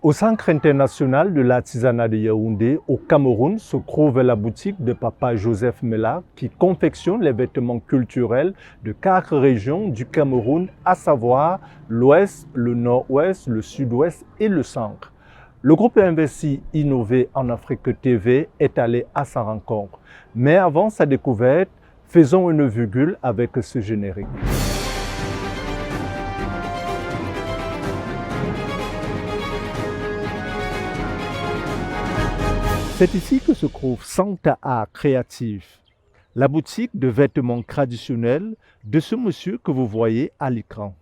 Au Centre international de l'artisanat de Yaoundé, au Cameroun, se trouve la boutique de Papa Joseph Mela qui confectionne les vêtements culturels de 4 régions du Cameroun, à savoir l'Ouest, le Nord-Ouest, le Sud-Ouest et le Centre. Le groupe Investi Innover en Afrique TV est allé à sa rencontre. Mais avant sa découverte, faisons une virgule avec ce générique. C'est ici que se trouve Santa Art Créatif, la boutique de vêtements traditionnels de ce monsieur que vous voyez à l'écran.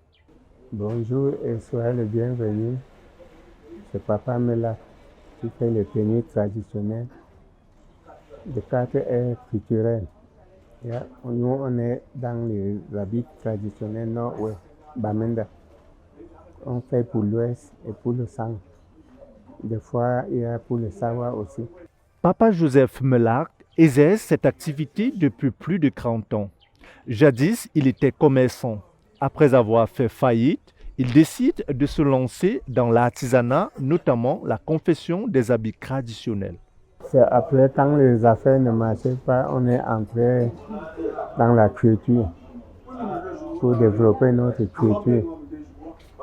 Bonjour et soyez le bienvenu. C'est Papa Mela qui fait les tenues traditionnelles de 4 ères culturelles. Nous, on est dans les habits traditionnels nord-ouest, Bamenda. On fait pour l'ouest et pour le centre. Des fois, il y a pour le Sawa aussi. Papa Joseph Mela exerce cette activité depuis plus de 30 ans. Jadis, il était commerçant. Après avoir fait faillite, il décide de se lancer dans l'artisanat, notamment la confection des habits traditionnels. C'est après, quand les affaires ne marchaient pas, on est entré dans la culture pour développer notre culture.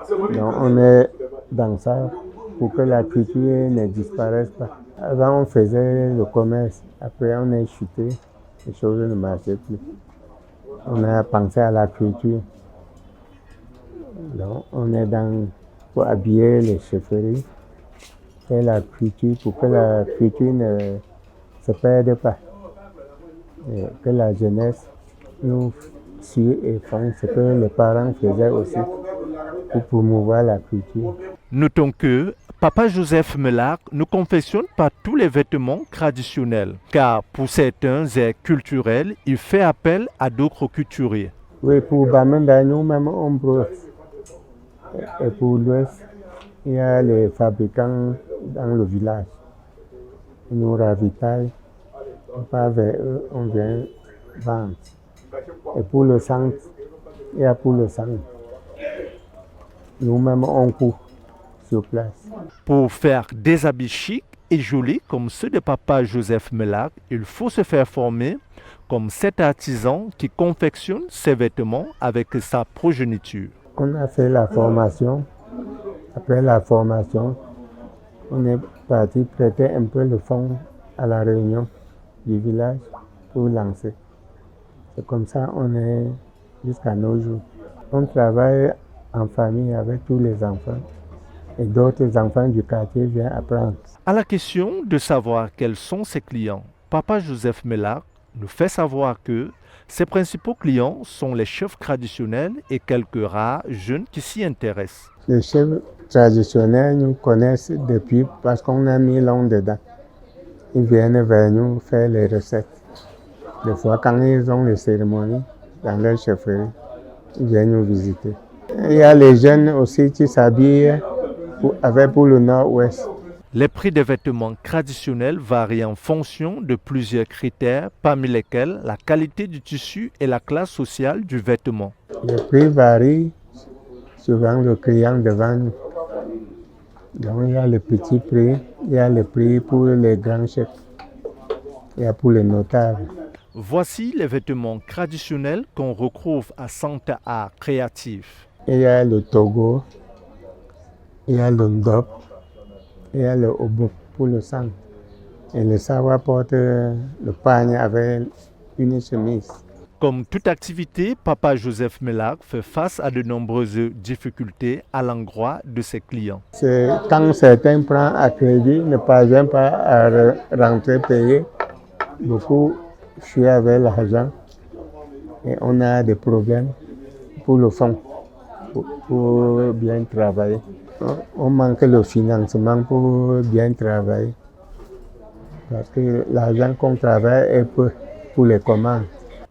Donc, on est dans ça pour que la culture ne disparaisse pas. Avant, on faisait le commerce. Après, on est chuté. Les choses ne marchaient plus. On a pensé à la culture. Donc, on est pour habiller les chefferies, faire la culture pour que la culture ne se perde pas. Et que la jeunesse nous suit et font ce que les parents faisaient aussi pour promouvoir la culture. Notons que Papa Joseph Mela ne confectionne pas tous les vêtements traditionnels, car pour certains airs culturels, il fait appel à d'autres couturiers. Oui, pour Bamenda, nous-mêmes, on brosse. Et pour l'Ouest, il y a les fabricants dans le village. Ils nous ravitaillent, on part vers eux, on vient vendre. Et pour le centre, il y a pour le centre. Nous-mêmes, on coupe sur place. Pour faire des habits chics et jolis comme ceux de Papa Joseph Mela, il faut se faire former comme cet artisan qui confectionne ses vêtements avec sa progéniture. On a fait la formation. Après la formation, on est parti prêter un peu le fonds à la réunion du village pour lancer. C'est comme ça on est jusqu'à nos jours. On travaille en famille avec tous les enfants et d'autres enfants du quartier viennent apprendre. À la question de savoir quels sont ses clients, Papa Joseph Mela nous fait savoir que ses principaux clients sont les chefs traditionnels et quelques rares jeunes qui s'y intéressent. Les chefs traditionnels nous connaissent depuis parce qu'on a mis l'on dedans. Ils viennent vers nous faire les recettes. Des fois, quand ils ont les cérémonies dans leur chefferie, ils viennent nous visiter. Il y a les jeunes aussi qui s'habillent pour le nord-ouest. Les prix des vêtements traditionnels varient en fonction de plusieurs critères, parmi lesquels la qualité du tissu et la classe sociale du vêtement. Les prix varient suivant le client devant nous. Donc il y a les petits prix, il y a les prix pour les grands chefs, il y a pour les notables. Voici les vêtements traditionnels qu'on retrouve à Santa Art Créatif. Il y a le Togo, il y a le Ndop, il y a le Obo pour le sang. Et le Sawa porte le pagne avec une chemise. Comme toute activité, Papa Joseph Mela fait face à de nombreuses difficultés à l'endroit de ses clients. C'est quand certains prennent à crédit, ne parviennent pas à rentrer payer. Beaucoup fuient avec l'argent et on a des problèmes pour le fonds, pour bien travailler. On manque le financement pour bien travailler parce que l'argent qu'on travaille est peu pour les commandes.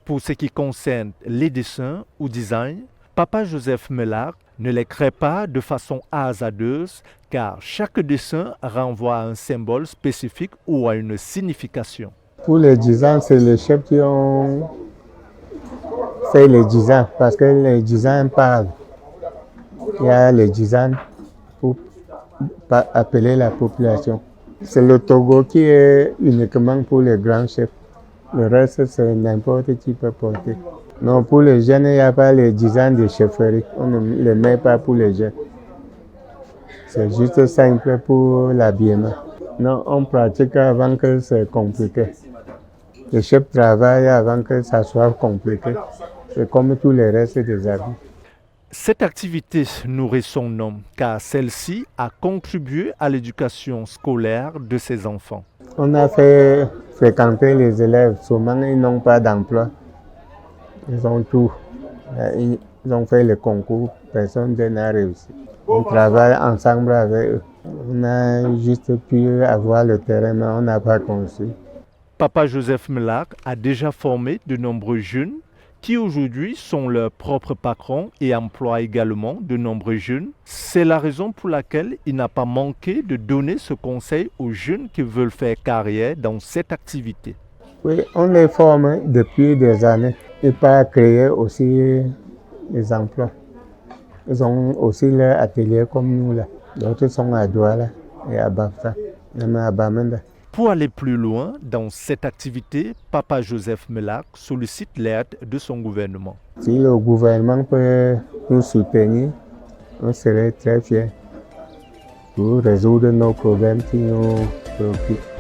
Pour ce qui concerne les dessins ou designs, Papa Joseph Mela ne les crée pas de façon hasardeuse car chaque dessin renvoie à un symbole spécifique ou à une signification. Pour les designs, c'est les chefs qui ont fait les designs parce que les designs parlent. Il y a les designs pour appeler la population. C'est le Togo qui est uniquement pour les grands chefs. Le reste, c'est n'importe qui peut porter. Non, pour les jeunes, il n'y a pas les 10 ans de chefferie. On ne les met pas pour les jeunes. C'est juste simple pour l'habillement. Non, on pratique avant que c'est compliqué. Les chefs travaillent avant que ça soit compliqué. C'est comme tous les restes des habits. Cette activité nourrit son nom car celle-ci a contribué à l'éducation scolaire de ses enfants. On a fait fréquenter les élèves. Souvent, ils n'ont pas d'emploi. Ils ont tout. Ils ont fait le concours. Personne n'a réussi. On travaille ensemble avec eux. On a juste pu avoir le terrain, mais on n'a pas construit. Papa Joseph Melak a déjà formé de nombreux jeunes qui aujourd'hui sont leurs propres patrons et emploient également de nombreux jeunes. C'est la raison pour laquelle il n'a pas manqué de donner ce conseil aux jeunes qui veulent faire carrière dans cette activité. Oui, on les forme depuis des années et pas créer aussi des emplois. Ils ont aussi leur atelier comme nous là. D'autres sont à Douala et à Bafta, même à Bamenda. Pour aller plus loin dans cette activité, Papa Joseph Melak sollicite l'aide de son gouvernement. Si le gouvernement peut nous soutenir, on serait très fiers pour résoudre nos problèmes qui nous préoccupent.